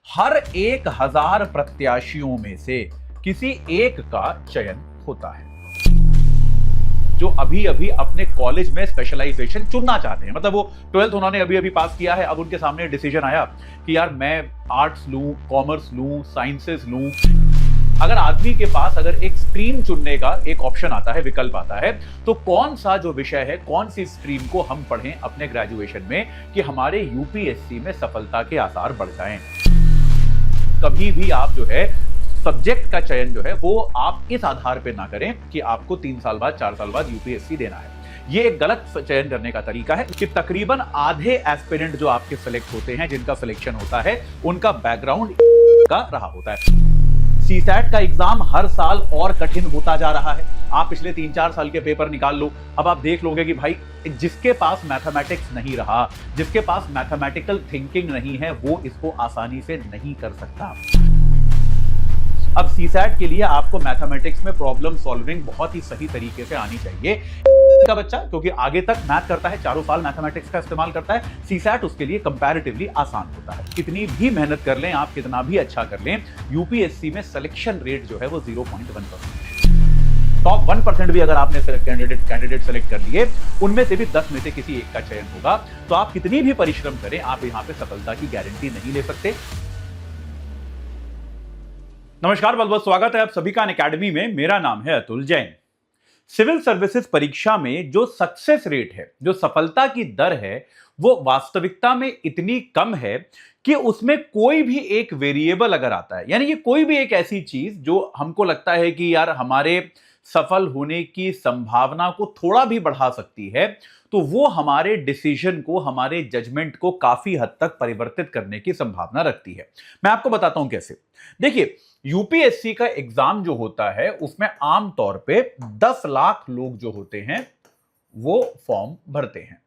हर 1000 प्रत्याशियों में से किसी एक का चयन होता है जो अभी अभी अपने कॉलेज में स्पेशलाइजेशन चुनना चाहते हैं। मतलब वो 12th उन्होंने अभी अभी पास किया है, अब उनके सामने डिसीजन आया कि यार मैं आर्ट्स लूं, कॉमर्स लूं, साइंसेस लूं। अगर आदमी के पास अगर एक स्ट्रीम चुनने का एक ऑप्शन आता है, विकल्प आता है, तो कौन सा जो विषय है, कौन सी स्ट्रीम को हम पढ़ें अपने ग्रेजुएशन में कि हमारे यूपीएससी में सफलता के आसार बढ़ जाएं। कभी भी आप जो है सब्जेक्ट का चयन जो है वो आप इस आधार पे ना करें कि आपको 3 साल बाद 4 साल बाद यूपीएससी देना है। ये एक गलत चयन करने का तरीका है कि तकरीबन आधे एस्पिरेंट जो आपके सिलेक्ट होते हैं, जिनका सिलेक्शन होता है, उनका बैकग्राउंड का रहा होता है। सीसैट का एग्जाम हर साल और कठिन होता जा रहा है। आप पिछले 3-4 साल के पेपर निकाल लो, अब आप देख लोगे कि भाई जिसके पास मैथमेटिक्स नहीं रहा, जिसके पास मैथमेटिकल थिंकिंग नहीं है, वो इसको आसानी से नहीं कर सकता। अब सीसैट के लिए आपको मैथमेटिक्स में प्रॉब्लम सॉल्विंग बहुत ही सही तरीके से आनी चाहिए। का बच्चा क्योंकि आगे तक मैथ करता है, चारों साल मैथमेटिक्स का इस्तेमाल करता है, सीसैट उसके लिए कंपैरेटिवली आसान होता है। कितनी भी मेहनत कर लें आप, कितना भी अच्छा कर लें, यूपीएससी में सिलेक्शन रेट जो है वो 0.1% है। टॉप 1% भी अगर आपने कैंडिडेट सेलेक्ट कर लिए, उनमें से भी 10 में से किसी एक का चयन होगा। तो आप कितनी भी परिश्रम करें, आप यहां पे सफलता की गारंटी नहीं ले सकते। नमस्कार, बहुत बहुत स्वागत है आप सभी का अनअकैडमी में। मेरा नाम है अतुल जैन। सिविल सर्विसेज परीक्षा में जो सक्सेस रेट है, जो सफलता की दर है, वो वास्तविकता में इतनी कम है कि उसमें कोई भी एक वेरिएबल अगर आता है, यानी कि कोई भी एक ऐसी चीज जो हमको लगता है कि यार हमारे सफल होने की संभावना को थोड़ा भी बढ़ा सकती है, तो वो हमारे डिसीजन को, हमारे जजमेंट को काफी हद तक परिवर्तित करने की संभावना रखती है। मैं आपको बताता हूं कैसे। देखिए, यूपीएससी का एग्जाम जो होता है उसमें आमतौर पे 10 लाख लोग जो होते हैं वो फॉर्म भरते हैं।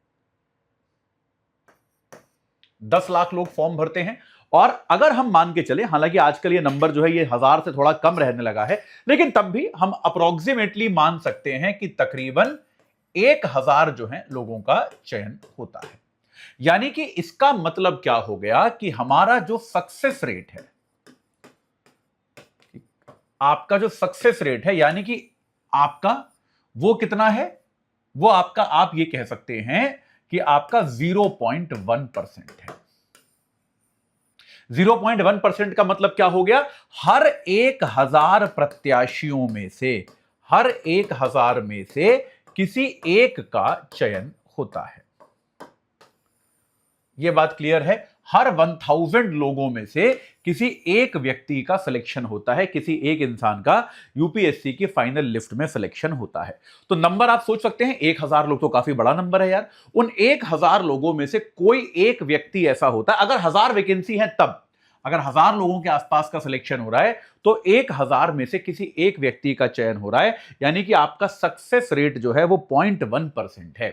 10 लाख लोग फॉर्म भरते हैं। और अगर हम मान के चले, हालांकि आजकल ये नंबर जो है ये 1000 से थोड़ा कम रहने लगा है, लेकिन तब भी हम अप्रोक्सीमेटली मान सकते हैं कि तकरीबन 1000 जो है लोगों का चयन होता है। यानी कि इसका मतलब क्या हो गया कि हमारा जो सक्सेस रेट है, आपका जो सक्सेस रेट है, यानी कि आपका वो कितना है, वो आपका, आप ये कह सकते हैं कि आपका 0.1% है। 0.1% का मतलब क्या हो गया? हर 1000 प्रत्याशियों में से, हर 1000 में से किसी एक का चयन होता है। यह बात क्लियर है? हर 1000 लोगों में से किसी एक व्यक्ति का सिलेक्शन होता है, किसी एक इंसान का यूपीएससी की फाइनल लिस्ट में सिलेक्शन होता है। तो नंबर आप सोच सकते हैं, 1000 लोग तो काफी बड़ा नंबर है यार। उन 1000 लोगों में से कोई एक व्यक्ति ऐसा होता है, अगर 1000 वैकेंसी है तब, अगर 1000 लोगों के आसपास का सिलेक्शन हो रहा है तो 1000 में से किसी एक व्यक्ति का चयन हो रहा है, यानी कि आपका सक्सेस रेट जो है वो 0.1% है।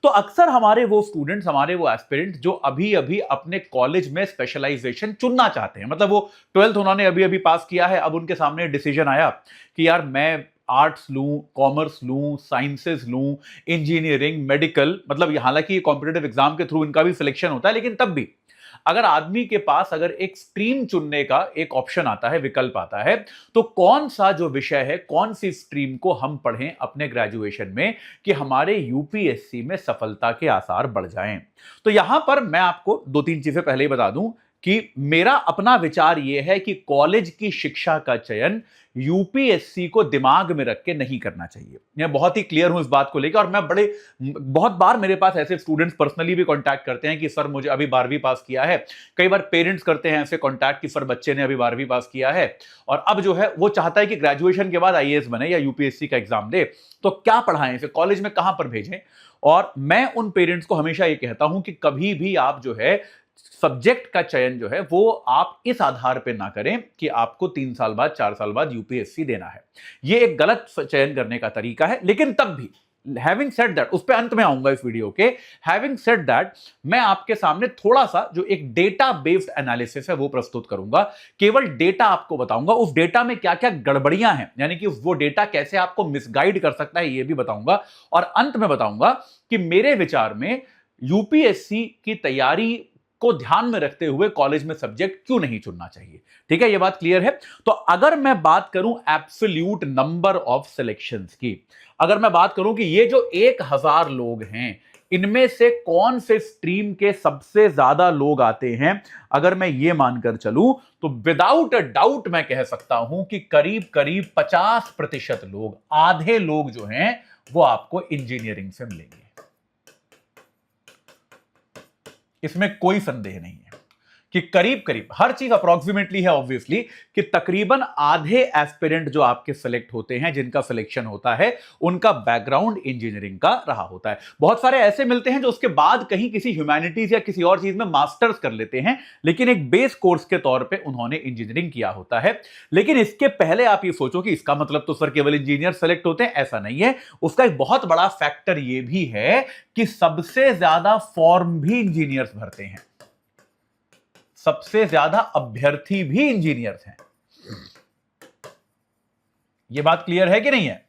तो अक्सर हमारे वो स्टूडेंट्स, हमारे वो एस्पिरेंट जो अभी अभी अपने कॉलेज में स्पेशलाइजेशन चुनना चाहते हैं, मतलब वो 12th उन्होंने अभी अभी पास किया है, अब उनके सामने डिसीजन आया कि यार मैं आर्ट्स लूं, कॉमर्स लूं, साइंसेस लूं, इंजीनियरिंग, मेडिकल, मतलब हालांकि कॉम्पिटिटिव एग्जाम के थ्रू इनका भी सिलेक्शन होता है, लेकिन तब भी अगर आदमी के पास अगर एक स्ट्रीम चुनने का एक ऑप्शन आता है, विकल्प आता है, तो कौन सा जो विषय है, कौन सी स्ट्रीम को हम पढ़ें अपने ग्रेजुएशन में कि हमारे यूपीएससी में सफलता के आसार बढ़ जाएं। तो यहां पर मैं आपको 2-3 चीजें पहले ही बता दूं कि मेरा अपना विचार यह है कि कॉलेज की शिक्षा का चयन यूपीएससी को दिमाग में रख के नहीं करना चाहिए। मैं बहुत ही क्लियर हूं इस बात को लेकर, और मैं बहुत बार मेरे पास ऐसे स्टूडेंट्स पर्सनली भी कांटेक्ट करते हैं कि सर मुझे अभी 12वीं पास किया है। कई बार पेरेंट्स करते हैं ऐसे कांटेक्ट कि सर बच्चे ने अभी 12वीं पास किया है और अब जो है वो चाहता है कि ग्रेजुएशन के बाद आईएएस बने या यूपीएससी का एग्जाम दे, तो क्या पढ़ाएं इसे, कॉलेज में कहां पर भेजें। और मैं उन पेरेंट्स को हमेशा ये कहता हूं कि कभी भी आप जो है सब्जेक्ट का चयन जो है वो आप इस आधार पे ना करें कि आपको 3 साल बाद 4 साल बाद यूपीएससी देना है। ये एक गलत चयन करने का तरीका है। लेकिन तब भी हैविंग सेड दैट, उस पे अंत में आऊंगा इस वीडियो के, हैविंग सेड दैट, मैं आपके सामने थोड़ा सा जो एक डेटा बेस्ड एनालिसिस है वो प्रस्तुत करूंगा। केवल डेटा आपको बताऊंगा, उस डेटा में क्या क्या गड़बड़ियां हैं, यानी कि वो डेटा कैसे आपको मिसगाइड कर सकता है ये भी बताऊंगा। और अंत में बताऊंगा कि मेरे विचार में यूपीएससी की तैयारी को ध्यान में रखते हुए कॉलेज में सब्जेक्ट क्यों नहीं चुनना चाहिए। ठीक है, ये बात क्लियर है। तो अगर मैं बात करूं एब्सोल्यूट नंबर ऑफ सिलेक्शंस की, अगर मैं बात करूं कि ये जो 1000 लोग हैं इनमें से कौन से स्ट्रीम के सबसे ज्यादा लोग आते हैं, अगर मैं ये मानकर चलूं तो विदाउट अ डाउट मैं कह सकता हूं कि करीब करीब 50% लोग, आधे लोग जो हैं वो आपको इंजीनियरिंग से मिलेंगे। इसमें कोई संदेह नहीं है कि करीब करीब हर चीज अप्रोक्सीमेटली है ऑब्वियसली, कि तकरीबन आधे एस्पिरेंट जो आपके सिलेक्ट होते हैं, जिनका सिलेक्शन होता है, उनका बैकग्राउंड इंजीनियरिंग का रहा होता है। बहुत सारे ऐसे मिलते हैं जो उसके बाद कहीं किसी ह्यूमैनिटीज या किसी और चीज में मास्टर्स कर लेते हैं, लेकिन एक बेस कोर्स के तौर पे उन्होंने इंजीनियरिंग किया होता है। लेकिन इसके पहले आप ये सोचो कि इसका मतलब तो सर केवल इंजीनियर सेलेक्ट होते हैं, ऐसा नहीं है। उसका एक बहुत बड़ा फैक्टर ये भी है कि सबसे ज्यादा फॉर्म भी इंजीनियर्स भरते हैं, सबसे ज्यादा अभ्यर्थी भी इंजीनियर्स हैं। यह बात क्लियर है कि नहीं है?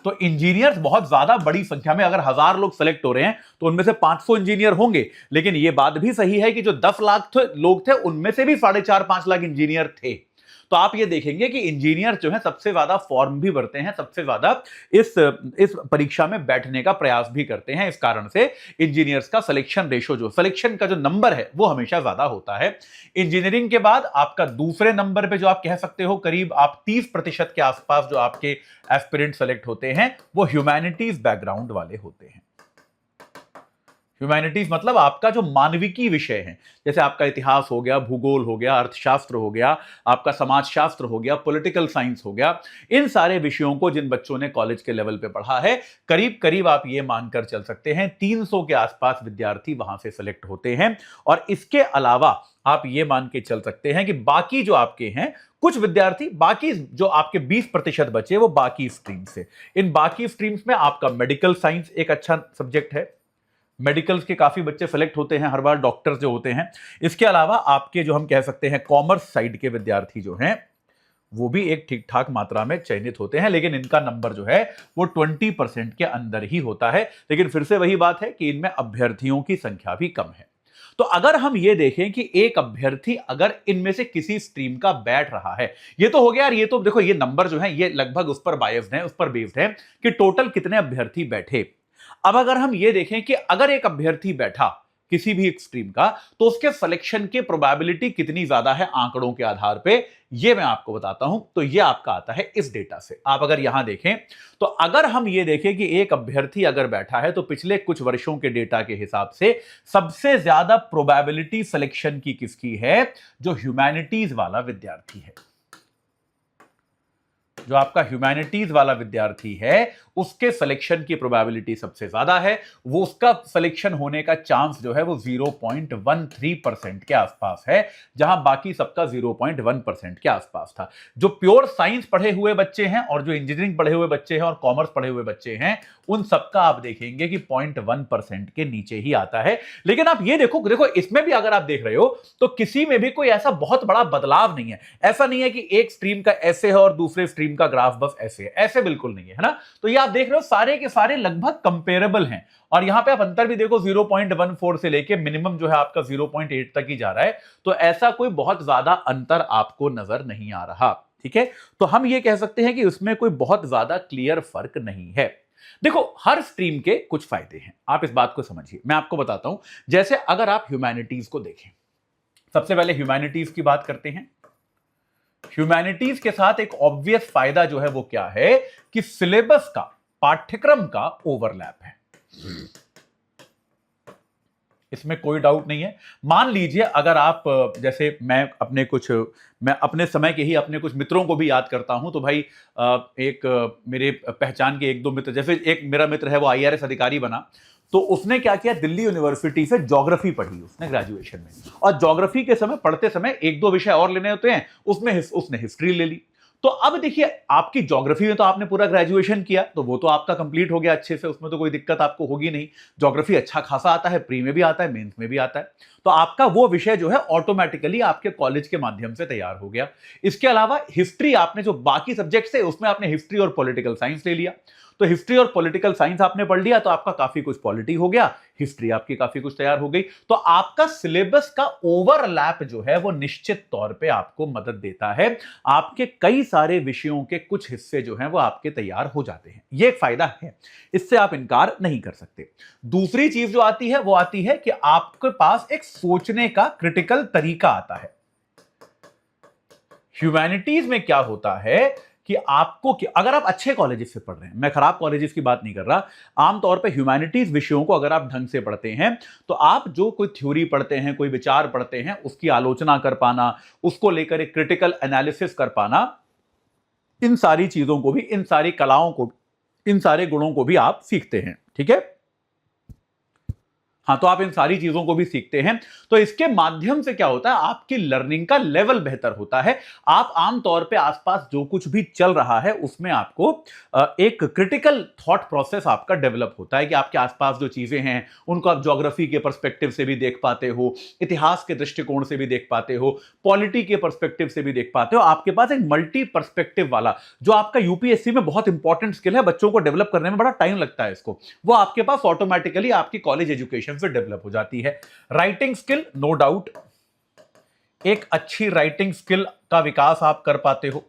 तो इंजीनियर्स बहुत ज्यादा बड़ी संख्या में, अगर 1000 लोग सेलेक्ट हो रहे हैं तो उनमें से 500 इंजीनियर होंगे। लेकिन यह बात भी सही है कि जो 10 लाख लोग थे उनमें से भी 4.5-5 लाख इंजीनियर थे। तो आप ये देखेंगे कि इंजीनियर जो है सबसे ज्यादा फॉर्म भी भरते हैं, सबसे ज्यादा इस परीक्षा में बैठने का प्रयास भी करते हैं। इस कारण से इंजीनियर्स का सिलेक्शन रेशो, जो सिलेक्शन का जो नंबर है, वो हमेशा ज्यादा होता है। इंजीनियरिंग के बाद आपका दूसरे नंबर पे जो आप कह सकते हो करीब आप 30% के आसपास जो आपके एस्पिरेंट सेलेक्ट होते हैं, वो ह्यूमैनिटीज बैकग्राउंड वाले होते हैं। ह्यूमैनिटीज मतलब आपका जो मानविकी विषय है, जैसे आपका इतिहास हो गया, भूगोल हो गया, अर्थशास्त्र हो गया, आपका समाजशास्त्र हो गया, पॉलिटिकल साइंस हो गया, इन सारे विषयों को जिन बच्चों ने कॉलेज के लेवल पे पढ़ा है, करीब करीब आप ये मानकर चल सकते हैं 300 के आसपास विद्यार्थी वहां से सेलेक्ट होते हैं। और इसके अलावा आप ये मान के चल सकते हैं कि बाकी जो आपके हैं कुछ विद्यार्थी, बाकी जो आपके 20% बचे, वो बाकी स्ट्रीम से, इन बाकी स्ट्रीम्स में आपका मेडिकल साइंस एक अच्छा सब्जेक्ट है, मेडिकल्स के काफी बच्चे सेलेक्ट होते हैं हर बार, डॉक्टर्स जो होते हैं। इसके अलावा आपके जो हम कह सकते हैं कॉमर्स साइड के विद्यार्थी जो हैं, वो भी एक ठीक ठाक मात्रा में चयनित होते हैं, लेकिन इनका नंबर जो है वो 20% के अंदर ही होता है। लेकिन फिर से वही बात है कि इनमें अभ्यर्थियों की संख्या भी कम है। तो अगर हम ये देखें कि एक अभ्यर्थी अगर इनमें से किसी स्ट्रीम का बैठ रहा है, ये तो हो गया यार, ये तो देखो ये नंबर जो है ये लगभग उस पर बायस्ड है, उस पर बेस्ड है कि टोटल कितने अभ्यर्थी बैठे। अब अगर हम ये देखें कि अगर एक अभ्यर्थी बैठा किसी भी एक स्ट्रीम का, तो उसके सिलेक्शन की प्रोबेबिलिटी कितनी ज्यादा है आंकड़ों के आधार पे, ये मैं आपको बताता हूं। तो ये आपका आता है इस डेटा से। आप अगर यहां देखें तो अगर हम ये देखें कि एक अभ्यर्थी अगर बैठा है, तो पिछले कुछ वर्षों के डेटा के हिसाब से सबसे ज्यादा प्रोबेबिलिटी सिलेक्शन की किसकी है? जो ह्यूमैनिटीज वाला विद्यार्थी है। जो आपका ह्यूमैनिटीज वाला विद्यार्थी है उसके सिलेक्शन की प्रोबेबिलिटी सबसे ज्यादा है। वो उसका सिलेक्शन होने का चांस जो है वो 0.13% के आसपास है, जहां बाकी सबका 0.1% के आसपास था। जो प्योर साइंस पढ़े हुए बच्चे हैं और जो इंजीनियरिंग पढ़े हुए बच्चे हैं और कॉमर्स पढ़े हुए बच्चे हैं, उन सबका आप देखेंगे कि 0.1% के नीचे ही आता है। लेकिन आप ये देखो इसमें भी अगर आप देख रहे हो तो किसी में भी कोई ऐसा बहुत बड़ा बदलाव नहीं है। ऐसा नहीं है कि एक स्ट्रीम का ऐसे है और दूसरे स्ट्रीम का ग्राफ बस ऐसे है, ऐसे बिल्कुल नहीं है ना। तो ये आप देख रहे हो सारे के सारे लगभग कंपेरेबल हैं। और यहां पे आप अंतर भी देखो, 0.14 से लेके मिनिमम जो है आपका 0.8 तक ही जा रहा है। तो ऐसा कोई बहुत ज्यादा अंतर आपको नजर नहीं आ रहा। ठीक है, तो हम ये कह सकते हैं कि उसमें कोई बहुत ज्यादा क्लियर फर्क नहीं है। देखो, हर स्ट्रीम के कुछ फायदे हैं, आप इस बात को समझिए। मैं आपको बताता हूं, जैसे अगर आप ह्यूमैनिटीज को देखें, सबसे पहले ह्यूमैनिटीज की बात करते हैं। ह्यूमैनिटीज के साथ एक ऑब्वियस फायदा जो है वो क्या है कि सिलेबस का, पाठ्यक्रम का ओवरलैप है। इसमें कोई डाउट नहीं है। मान लीजिए अगर आप, जैसे मैं अपने समय के ही अपने कुछ मित्रों को भी याद करता हूं, तो भाई एक मेरे पहचान के 1-2 मित्र, जैसे एक मेरा मित्र है वो IRS अधिकारी बना, तो उसने क्या किया, दिल्ली यूनिवर्सिटी से ज्योग्राफी पढ़ी उसने ग्रेजुएशन में। और ज्योग्राफी के समय पढ़ते समय 1-2 विषय और लेने होते हैं, उसने हिस्ट्री ले ली। तो अब देखिए, आपकी ज्योग्राफी में तो आपने पूरा ग्रेजुएशन किया, तो वो तो आपका कंप्लीट हो गया अच्छे से, उसमें तो कोई दिक्कत आपको होगी नहीं। ज्योग्राफी अच्छा खासा आता है, प्री में भी आता है, मेंस में भी आता है। तो आपका वो विषय जो है ऑटोमेटिकली आपके कॉलेज के माध्यम से तैयार हो गया। इसके अलावा हिस्ट्री, आपने जो बाकी सब्जेक्ट्स है उसमें आपने हिस्ट्री और पॉलिटिकल साइंस ले लिया। तो हिस्ट्री और पॉलिटिकल साइंस आपने पढ़ लिया तो आपका काफी कुछ पॉलिटी हो गया, हिस्ट्री आपकी काफी कुछ तैयार हो गई। तो आपका सिलेबस का ओवरलैप जो है वो निश्चित तौर पे आपको मदद देता है, आपके कई सारे विषयों के कुछ हिस्से जो हैं वो आपके तैयार हो जाते हैं। ये एक फायदा है, इससे आप इनकार नहीं कर सकते। दूसरी चीज जो आती है वो आती है कि आपके पास एक सोचने का क्रिटिकल तरीका आता है। ह्यूमैनिटीज में क्या होता है कि आपको अगर आप अच्छे कॉलेजेस से पढ़ रहे हैं, मैं खराब कॉलेजेस की बात नहीं कर रहा, आमतौर पे ह्यूमैनिटीज विषयों को अगर आप ढंग से पढ़ते हैं तो आप जो कोई थ्योरी पढ़ते हैं, कोई विचार पढ़ते हैं, उसकी आलोचना कर पाना, उसको लेकर एक क्रिटिकल एनालिसिस कर पाना, इन सारी चीजों को भी, इन सारी कलाओं को, इन सारे गुणों को भी आप सीखते हैं। ठीक है, हाँ, तो आप इन सारी चीजों को भी सीखते हैं। तो इसके माध्यम से क्या होता है, आपकी लर्निंग का लेवल बेहतर होता है। आप आमतौर पे आसपास जो कुछ भी चल रहा है उसमें आपको एक क्रिटिकल थॉट प्रोसेस आपका डेवलप होता है कि आपके आसपास जो चीजें हैं उनको आप ज्योग्राफी के पर्सपेक्टिव से भी देख पाते हो, इतिहास के दृष्टिकोण से भी देख पाते हो, पॉलिटी के पर्सपेक्टिव से भी देख पाते हो। आपके पास एक मल्टी पर्सपेक्टिव वाला जो आपका यूपीएससी में बहुत इंपॉर्टेंट स्किल है, बच्चों को डेवलप करने में बड़ा टाइम लगता है इसको, वो आपके पास ऑटोमेटिकली आपकी कॉलेज एजुकेशन से डेवलप हो जाती है। राइटिंग स्किल, नो डाउट, एक अच्छी राइटिंग स्किल का विकास आप कर पाते हो,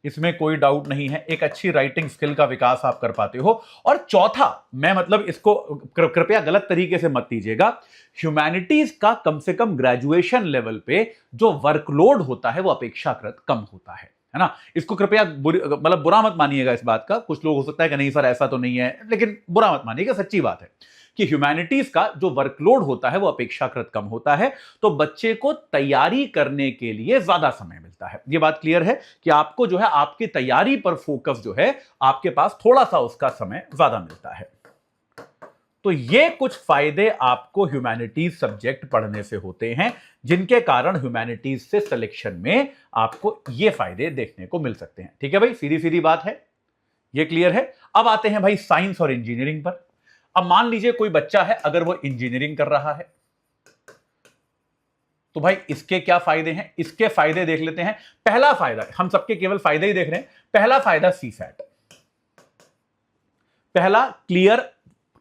इसमें कोई डाउट नहीं है, एक अच्छी राइटिंग स्किल का विकास आप कर पाते हो। और चौथा, मैं मतलब इसको कृपया गलत तरीके से मत लीजिएगा, ह्यूमैनिटीज का कम से कम ग्रेजुएशन लेवल पे जो वर्कलोड होता है वो अपेक्षाकृत कम होता है ना। इसको कृपया मतलब बुरा मत मानिएगा इस बात का, कुछ लोग हो सकता है कि नहीं सर ऐसा तो नहीं है, लेकिन बुरा मत मानिएगा, सच्ची बात है कि ह्यूमैनिटीज का जो वर्कलोड होता है वो अपेक्षाकृत कम होता है, तो बच्चे को तैयारी करने के लिए ज्यादा समय मिलता है। ये बात क्लियर है कि आपको जो है आपकी तैयारी पर फोकस जो है आपके पास थोड़ा सा उसका समय ज्यादा मिलता है। तो ये कुछ फायदे आपको ह्यूमैनिटीज सब्जेक्ट पढ़ने से होते हैं, जिनके कारण ह्यूमैनिटीज से सिलेक्शन में आपको ये फायदे देखने को मिल सकते हैं। ठीक है भाई, सीधी सीधी बात है, ये क्लियर है। अब आते हैं भाई साइंस और इंजीनियरिंग पर। अब मान लीजिए कोई बच्चा है, अगर वो इंजीनियरिंग कर रहा है तो भाई इसके क्या फायदे हैं, इसके फायदे देख लेते हैं। पहला फायदा, हम सबके केवल फायदे ही देख रहे हैं, पहला फायदा सीसैट, पहला क्लियर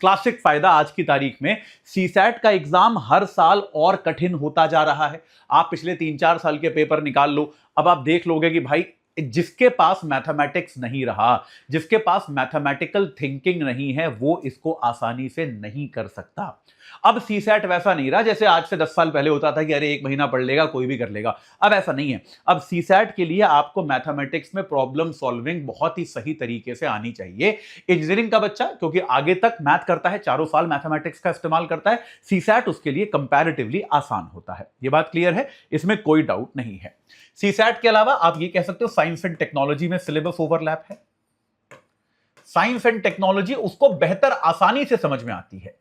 क्लासिक फायदा आज की तारीख में, सीसैट का एग्जाम हर साल और कठिन होता जा रहा है। आप पिछले 3-4 साल के पेपर निकाल लो, अब आप देख लोगे कि भाई जिसके पास मैथमेटिक्स नहीं रहा, जिसके पास मैथमेटिकल थिंकिंग नहीं है, वो इसको आसानी से नहीं कर सकता। अब सीसैट वैसा नहीं रहा जैसे आज से 10 साल पहले होता था कि अरे 1 महीना पढ़ लेगा कोई भी कर लेगा, अब ऐसा नहीं है। अब सीसैट के लिए आपको मैथमेटिक्स में प्रॉब्लम सॉल्विंग बहुत ही सही तरीके से आनी चाहिए। इंजीनियरिंग का बच्चा क्योंकि आगे तक मैथ करता है, चारों साल मैथमेटिक्स का इस्तेमाल करता है, सीसैट उसके लिए कंपैरेटिवली आसान होता है। यह बात क्लियर है, इसमें कोई डाउट नहीं है। सीसैट के अलावा आप ये कह सकते हो साइंस एंड टेक्नोलॉजी में सिलेबस ओवरलैप है। साइंस एंड टेक्नोलॉजी उसको बेहतर आसानी से समझ में आती है।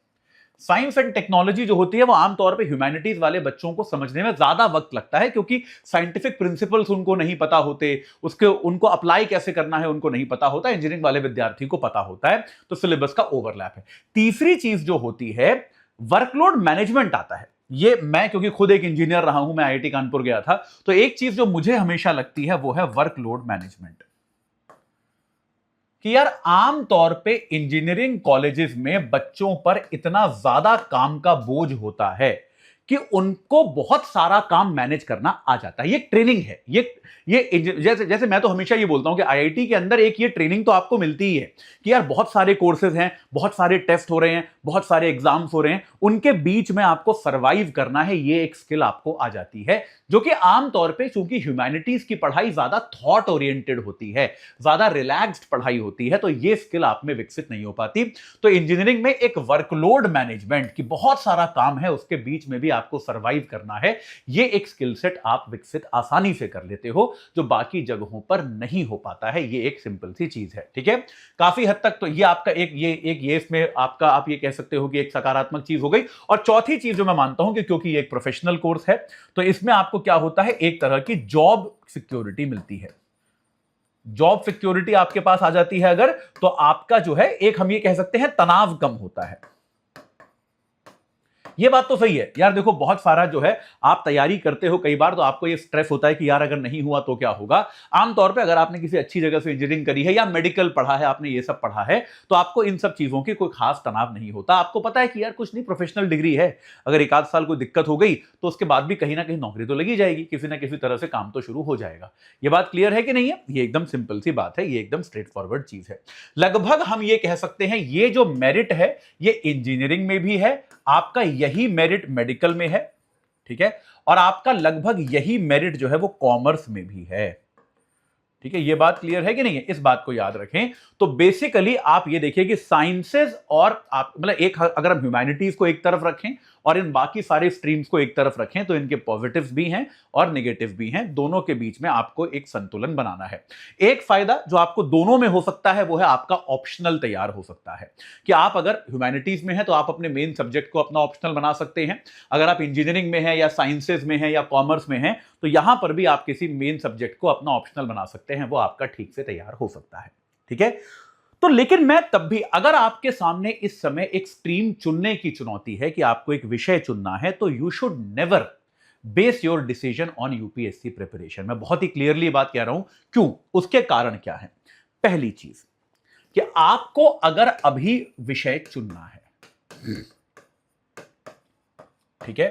साइंस एंड टेक्नोलॉजी जो होती है वो आमतौर पे ह्यूमैनिटीज वाले बच्चों को समझने में ज्यादा वक्त लगता है, क्योंकि साइंटिफिक प्रिंसिपल्स उनको नहीं पता होते, उसके उनको अप्लाई कैसे करना है उनको नहीं पता होता। इंजीनियरिंग वाले विद्यार्थी को पता होता है, तो सिलेबस का ओवरलैप है। तीसरी चीज जो होती है, वर्कलोड मैनेजमेंट आता है। ये मैं क्योंकि खुद एक इंजीनियर रहा हूं, मैं आईआईटी कानपुर गया था, तो एक चीज जो मुझे हमेशा लगती है वो है वर्कलोड मैनेजमेंट। कि यार आम तौर पे इंजीनियरिंग कॉलेजेस में बच्चों पर इतना ज्यादा काम का बोझ होता है कि उनको बहुत सारा काम मैनेज करना आ जाता है। ये ट्रेनिंग है, ये जैसे मैं तो हमेशा ये बोलता हूं कि आईआईटी के अंदर एक ये ट्रेनिंग तो आपको मिलती ही है कि यार बहुत सारे कोर्सेज हैं, बहुत सारे टेस्ट हो रहे हैं, बहुत सारे एग्जाम्स हो रहे हैं, उनके बीच में आपको सर्वाइव करना है, ये एक स्किल आपको आ जाती है, जो कि आमतौर पे चूंकि ह्यूमैनिटीज की पढ़ाई ज्यादा थॉट ओरिएंटेड होती है, ज्यादा रिलैक्स्ड पढ़ाई होती है, तो ये स्किल आप में विकसित नहीं हो पाती। तो इंजीनियरिंग में एक वर्कलोड मैनेजमेंट की बहुत सारा काम है, उसके बीच में भी आपको सर्वाइव करना है, ये एक स्किल सेट आप विकसित आसानी से कर लेते हो, जो बाकी जगहों पर नहीं हो पाता है। ये एक सिंपल सी चीज है। ठीक है, काफी हद तक तो ये आपका ये इसमें आपका आप ये कह सकते हो कि एक सकारात्मक चीज हो गई। और चौथी चीज जो मैं मानता हूं कि क्योंकि ये एक प्रोफेशनल कोर्स है, तो इसमें आपको क्या होता है, एक तरह की जॉब सिक्योरिटी मिलती है। जॉब सिक्योरिटी आपके पास आ जाती है अगर, तो आपका जो है एक हम ये कह सकते हैं तनाव कम होता है। ये बात तो सही है यार। देखो बहुत सारा जो है आप तैयारी करते हो कई बार, तो आपको ये स्ट्रेस होता है कि यार अगर नहीं हुआ तो क्या होगा। आमतौर पे अगर आपने किसी अच्छी जगह से इंजीनियरिंग करी है या मेडिकल पढ़ा है, आपने ये सब पढ़ा है, तो आपको इन सब चीजों की कोई खास तनाव नहीं होता। आपको पता है कि यार कुछ नहीं, प्रोफेशनल डिग्री है, अगर एक आध साल कोई दिक्कत हो गई तो उसके बाद भी कहीं ना कहीं नौकरी तो लगी जाएगी, किसी ना किसी तरह से काम तो शुरू हो जाएगा। ये बात क्लियर है कि नहीं है? ये एकदम सिंपल सी बात है, ये एकदम स्ट्रेट फॉरवर्ड चीज है। लगभग हम ये कह सकते हैं ये जो मेरिट है ये इंजीनियरिंग में भी है, आपका यही मेरिट मेडिकल में है, ठीक है, और आपका लगभग यही मेरिट जो है वो कॉमर्स में भी है। ठीक है, ये बात क्लियर है कि नहीं है? इस बात को याद रखें। तो बेसिकली आप ये देखिए कि साइंसेज और आप मतलब एक, अगर हम ह्यूमैनिटीज को एक तरफ रखें और इन बाकी सारे स्ट्रीम्स को एक तरफ रखें तो इनके पॉजिटिव्स भी हैं और नेगेटिव भी हैं, दोनों के बीच में आपको एक संतुलन बनाना है। एक फायदा जो आपको दोनों में हो सकता है वो है आपका ऑप्शनल तैयार हो सकता है, कि आप अगर ह्यूमैनिटीज में हैं तो आप अपने मेन सब्जेक्ट को अपना ऑप्शनल बना सकते हैं, अगर आप इंजीनियरिंग में हैं या साइंसेज में हैं या कॉमर्स में हैं तो यहां पर भी आप किसी मेन सब्जेक्ट को अपना ऑप्शनल बना सकते हैं, वो आपका ठीक से तैयार हो सकता है। ठीक है, तो लेकिन मैं तब भी, अगर आपके सामने इस समय एक स्ट्रीम चुनने की चुनौती है कि आपको एक विषय चुनना है, तो you should never base your decision on UPSC preparation. मैं बहुत ही क्लियरली बात कह रहा हूं, क्यों, उसके कारण क्या है। पहली चीज कि आपको अगर अभी विषय चुनना है, ठीक है,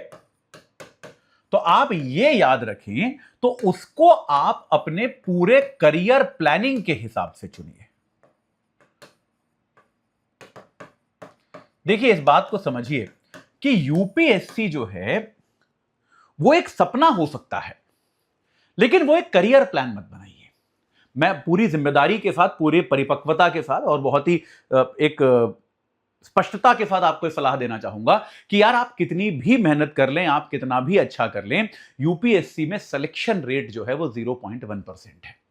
तो आप ये याद रखें, तो उसको आप अपने पूरे करियर प्लानिंग के हिसाब से चुनिए। देखिए इस बात को समझिए कि यूपीएससी जो है वो एक सपना हो सकता है, लेकिन वो एक करियर प्लान मत बनाइए। मैं पूरी जिम्मेदारी के साथ, पूरी परिपक्वता के साथ और बहुत ही एक स्पष्टता के साथ आपको सलाह देना चाहूंगा कि यार आप कितनी भी मेहनत कर लें, आप कितना भी अच्छा कर लें, यूपीएससी में सिलेक्शन रेट जो है वो 0.1% है।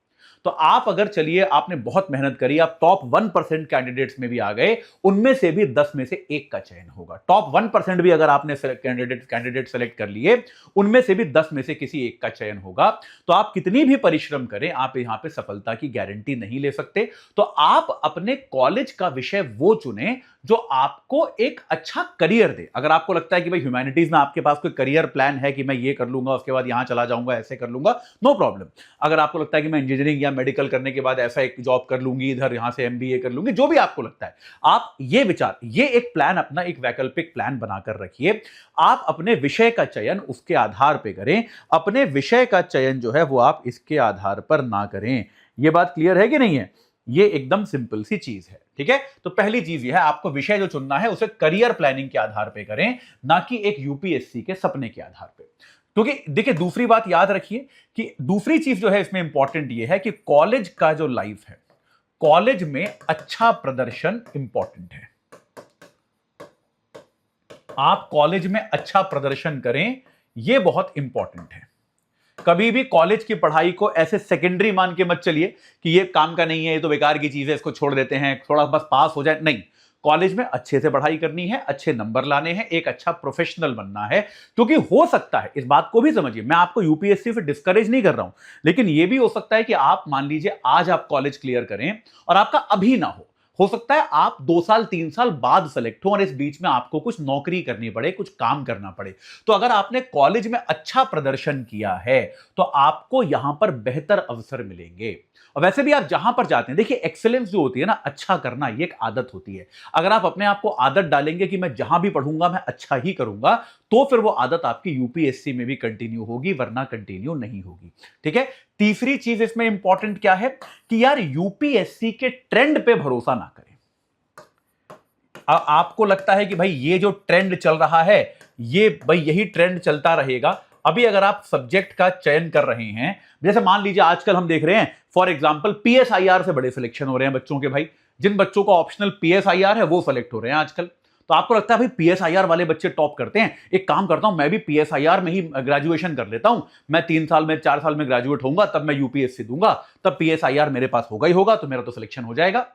तो आप अगर, चलिए आपने बहुत मेहनत करी, आप टॉप 1% कैंडिडेट्स में भी आ गए, उनमें से भी 10 में से एक का चयन होगा। टॉप 1% भी अगर आपने कैंडिडेट सेलेक्ट कर लिए, उनमें से भी 10 में से किसी एक का चयन होगा। तो आप कितनी भी परिश्रम करें, आप यहां पे सफलता की गारंटी नहीं ले सकते। तो आप अपने कॉलेज का विषय वो चुने जो आपको एक अच्छा करियर दे। अगर आपको लगता है कि भाई ह्यूमैनिटीज में आपके पास कोई करियर प्लान है कि मैं ये कर लूंगा, उसके बाद यहां चला जाऊंगा, ऐसे कर लूंगा, नो प्रॉब्लम। अगर आपको लगता है कि मैं इंजीनियरिंग या मेडिकल करने के बाद ऐसा एक जॉब कर लूंगी, इधर यहां से एमबीए कर लूंगी, जो भी आपको लगता है, आप ये विचार, ये एक प्लान, अपना एक वैकल्पिक प्लान बनाकर रखिए। आप अपने विषय का चयन उसके आधार पर करें, अपने विषय का चयन जो है वो आप इसके आधार पर ना करें। यह बात क्लियर है कि नहीं है? ये एकदम सिंपल सी चीज है। ठीक है, तो पहली चीज ये है, आपको विषय जो चुनना है उसे करियर प्लानिंग के आधार पे करें, ना कि एक यूपीएससी के सपने के आधार पे। क्योंकि देखिए दूसरी बात याद रखिए कि दूसरी चीज जो है इसमें इंपॉर्टेंट ये है कि कॉलेज का जो लाइफ है, कॉलेज में अच्छा प्रदर्शन इंपॉर्टेंट है। आप कॉलेज में अच्छा प्रदर्शन करें, यह बहुत इंपॉर्टेंट है। कभी भी कॉलेज की पढ़ाई को ऐसे सेकेंडरी मान के मत चलिए कि ये काम का नहीं है, ये तो बेकार की चीज है, इसको छोड़ देते हैं, थोड़ा बस पास हो जाए। नहीं, कॉलेज में अच्छे से पढ़ाई करनी है, अच्छे नंबर लाने हैं, एक अच्छा प्रोफेशनल बनना है। क्योंकि हो सकता है, इस बात को भी समझिए, मैं आपको यूपीएससी से डिस्करेज नहीं कर रहा हूं, लेकिन यह भी हो सकता है कि आप मान लीजिए आज आप कॉलेज क्लियर करें और आपका अभी ना हो सकता है आप 2 साल 3 साल बाद सेलेक्ट हो और इस बीच में आपको कुछ नौकरी करनी पड़े, कुछ काम करना पड़े। तो अगर आपने कॉलेज में अच्छा प्रदर्शन किया है तो आपको यहां पर बेहतर अवसर मिलेंगे। और वैसे भी आप जहां पर जाते हैं, देखिए एक्सेलेंस जो होती है ना, अच्छा करना, ये एक आदत होती है। अगर आप अपने आप को आदत डालेंगे कि मैं जहां भी पढ़ूंगा मैं अच्छा ही करूंगा, तो फिर वो आदत आपकी यूपीएससी में भी कंटिन्यू होगी, वरना कंटिन्यू नहीं होगी। ठीक है, तीसरी चीज इसमें इंपॉर्टेंट क्या है कि यार यूपीएससी के ट्रेंड पे भरोसा ना करें। आपको लगता है कि भाई ये जो ट्रेंड चल रहा है, ये भाई यही ट्रेंड चलता रहेगा। अभी अगर आप सब्जेक्ट का चयन कर रहे हैं, जैसे मान लीजिए आजकल हम देख रहे हैं फॉर एग्जांपल पीएसआईआर से बड़े सिलेक्शन हो रहे हैं बच्चों के। भाई जिन बच्चों का ऑप्शनल पीएसआईआर है वो सिलेक्ट हो रहे हैं आजकल। तो आपको लगता है भाई पीएसआईआर वाले बच्चे टॉप करते हैं, एक काम करता हूं मैं भी पीएसआईआर में ही ग्रेजुएशन कर लेता हूं, मैं 3 साल में 4 साल में ग्रेजुएट होऊंगा, तब मैं यूपीएससी दूंगा, तब पीएसआईआर मेरे पास होगा ही होगा, तो मेरा तो सिलेक्शन हो जाएगा।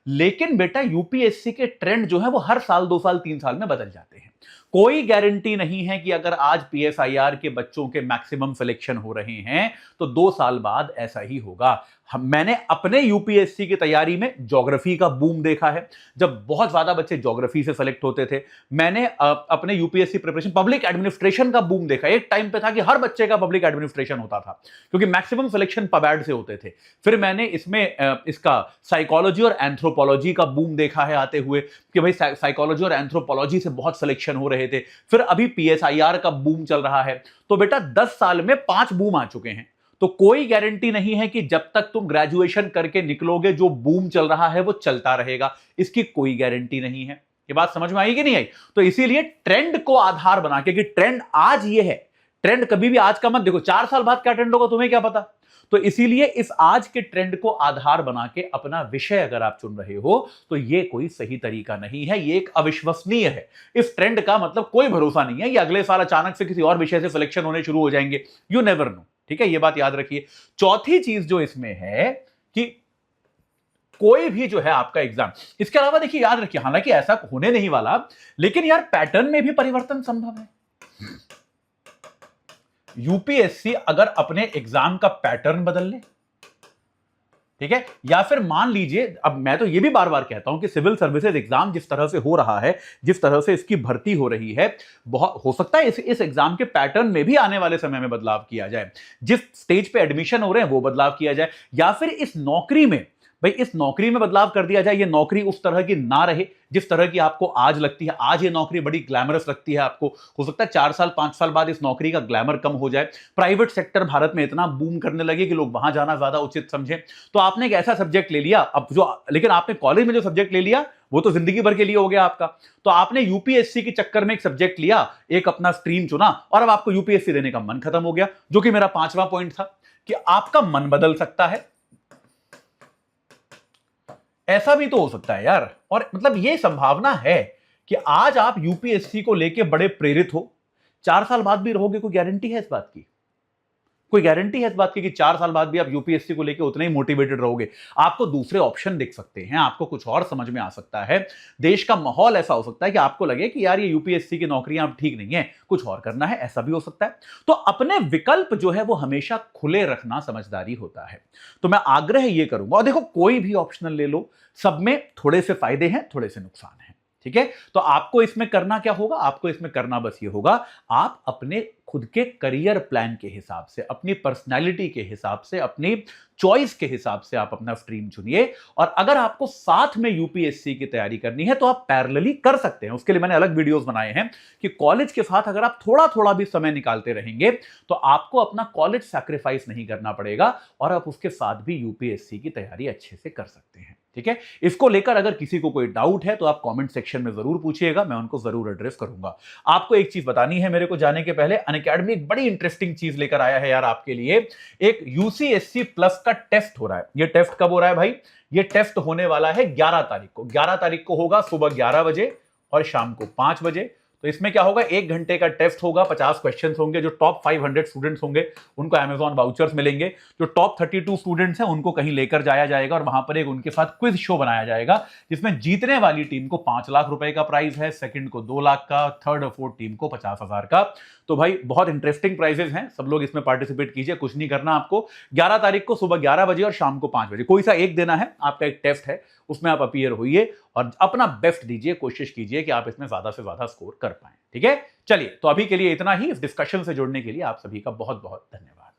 लेकिन बेटा यूपीएससी के ट्रेंड जो है वो हर साल 2 साल 3 साल में बदल जाते हैं। कोई गारंटी नहीं है कि अगर आज पीएसआईआर के बच्चों के मैक्सिमम सिलेक्शन हो रहे हैं तो 2 साल बाद ऐसा ही होगा। मैंने अपने यूपीएससी की तैयारी में ज्योग्राफी का बूम देखा है, जब बहुत ज्यादा बच्चे ज्योग्राफी से सेलेक्ट होते थे। मैंने अपने यूपीएससी प्रिपरेशन पब्लिक एडमिनिस्ट्रेशन का बूम देखा। एक टाइम पे था कि हर बच्चे का पब्लिक एडमिनिस्ट्रेशन होता था क्योंकि मैक्सिमम सिलेक्शन पबैड से होते थे। फिर मैंने इसमें इसका साइकोलॉजी और एंथ्रोपोलॉजी का बूम देखा है आते हुए कि भाई साइकोलॉजी और एंथ्रोपोलॉजी से बहुत सिलेक्शन हो रहे थे। फिर अभी पीएसआईआर का बूम चल रहा है। तो बेटा 10 साल में 5 बूम आ चुके हैं। तो कोई गारंटी नहीं है कि जब तक तुम ग्रेजुएशन करके निकलोगे जो बूम चल रहा है वो चलता रहेगा, इसकी कोई गारंटी नहीं है। ये बात समझ में आई कि नहीं आई? तो इसीलिए ट्रेंड को आधार बना के कि ट्रेंड आज ये है, ट्रेंड कभी भी आज का मत देखो, 4 साल बाद क्या ट्रेंड होगा तुम्हें क्या पता। तो इसीलिए इस आज के ट्रेंड को आधार बना के अपना विषय अगर आप चुन रहे हो तो ये कोई सही तरीका नहीं है, ये एक अविश्वसनीय है। इस ट्रेंड का मतलब कोई भरोसा नहीं है, ये अगले साल अचानक से किसी और विषय से सिलेक्शन होने शुरू हो जाएंगे, यू नेवर नो। ठीक है, ये बात याद रखिए। चौथी चीज जो इसमें है कि कोई भी जो है आपका एग्जाम, इसके अलावा देखिए याद रखिए, हालांकि ऐसा होने नहीं वाला, लेकिन यार पैटर्न में भी परिवर्तन संभव है। यूपीएससी अगर अपने एग्जाम का पैटर्न बदल ले, ठीक है, या फिर मान लीजिए, अब मैं तो ये भी बार बार कहता हूं कि सिविल सर्विसेज एग्जाम जिस तरह से हो रहा है, जिस तरह से इसकी भर्ती हो रही है, बहुत हो सकता है इस एग्जाम के पैटर्न में भी आने वाले समय में बदलाव किया जाए। जिस स्टेज पे एडमिशन हो रहे हैं वो बदलाव किया जाए, या फिर इस नौकरी में, भाई इस नौकरी में बदलाव कर दिया जाए। ये नौकरी उस तरह की ना रहे जिस तरह की आपको आज लगती है। आज ये नौकरी बड़ी ग्लैमरस लगती है आपको, हो सकता है 4 साल 5 साल बाद इस नौकरी का ग्लैमर कम हो जाए। प्राइवेट सेक्टर भारत में इतना बूम करने लगे कि लोग वहां जाना ज्यादा उचित समझे। तो आपने एक ऐसा सब्जेक्ट ले लिया, अब जो, लेकिन आपने कॉलेज में जो सब्जेक्ट ले लिया वो तो जिंदगी भर के लिए हो गया आपका। तो आपने यूपीएससी के चक्कर में एक सब्जेक्ट लिया, एक अपना स्ट्रीम चुना, और अब आपको यूपीएससी देने का मन खत्म हो गया, जो कि मेरा 5वां पॉइंट था कि आपका मन बदल सकता है। ऐसा भी तो हो सकता है यार, और मतलब ये संभावना है कि आज आप यूपीएससी को लेके बड़े प्रेरित हो, 4 साल बाद भी रहोगे, कोई गारंटी है इस बात की? कोई गारंटी है इस बात की कि 4 साल बाद भी आप यूपीएससी को लेके उतने ही मोटिवेटेड रहोगे? आपको दूसरे ऑप्शन दिख सकते हैं, आपको कुछ और समझ में आ सकता है, देश का माहौल ऐसा हो सकता है कि आपको लगे कि यार ये यूपीएससी की नौकरियां अब ठीक नहीं है, कुछ और करना है, ऐसा भी हो सकता है। तो अपने विकल्प जो है वो हमेशा खुले रखना समझदारी होता है। तो मैं आग्रह ये करूंगा, और देखो कोई भी ऑप्शनल ले लो, सब में थोड़े से फायदे हैं, थोड़े से नुकसान है। ठीक है, तो आपको इसमें करना क्या होगा? आपको इसमें करना बस ये होगा, आप अपने खुद के करियर प्लान के हिसाब से, अपनी पर्सनैलिटी के हिसाब से, अपनी चॉइस के हिसाब से आप अपना स्ट्रीम चुनिए। और अगर आपको साथ में यूपीएससी की तैयारी करनी है तो आप पैरेलली कर सकते हैं। उसके लिए मैंने अलग वीडियोस बनाए हैं कि कॉलेज के साथ अगर आप थोड़ा थोड़ा भी समय निकालते रहेंगे तो आपको अपना कॉलेज सैक्रिफाइस नहीं करना पड़ेगा, और आप उसके साथ भी यूपीएससी की तैयारी अच्छे से कर सकते हैं। ठीक है, इसको लेकर अगर किसी को कोई डाउट है तो आप कमेंट सेक्शन में जरूर पूछिएगा, मैं उनको जरूर एड्रेस करूंगा। आपको एक चीज बतानी है मेरे को जाने के पहले, अनअकैडमी एक बड़ी इंटरेस्टिंग चीज लेकर आया है यार आपके लिए। एक यूसीएससी प्लस का टेस्ट हो रहा है। ये टेस्ट कब हो रहा है भाई? ये टेस्ट होने वाला है 11 तारीख को। 11 तारीख को होगा सुबह 11 बजे और शाम को 5 बजे। तो इसमें क्या होगा, 1 घंटे का टेस्ट होगा, 50 क्वेश्चंस होंगे। जो टॉप 500 स्टूडेंट्स होंगे उनको अमेजॉन वाउचर्स मिलेंगे। जो टॉप 32 स्टूडेंट्स हैं उनको कहीं लेकर जाया जाएगा और वहां पर एक उनके साथ क्विज शो बनाया जाएगा, जिसमें जीतने वाली टीम को 5 लाख रुपए का प्राइज है, सेकंड को 2 लाख का, थर्ड और फोर्थ टीम को 50,000 का। तो भाई बहुत इंटरेस्टिंग प्राइजेस हैं, सब लोग इसमें पार्टिसिपेट कीजिए। कुछ नहीं करना आपको, 11 तारीख को सुबह 11 बजे और शाम को 5 बजे कोई सा एक देना है। आपका एक टेस्ट है, उसमें आप अपीयर होइए और अपना बेस्ट दीजिए, कोशिश कीजिए कि आप इसमें ज्यादा से ज्यादा स्कोर कर पाएं। ठीक है, चलिए तो अभी के लिए इतना ही। इस डिस्कशन से जुड़ने के लिए आप सभी का बहुत बहुत धन्यवाद।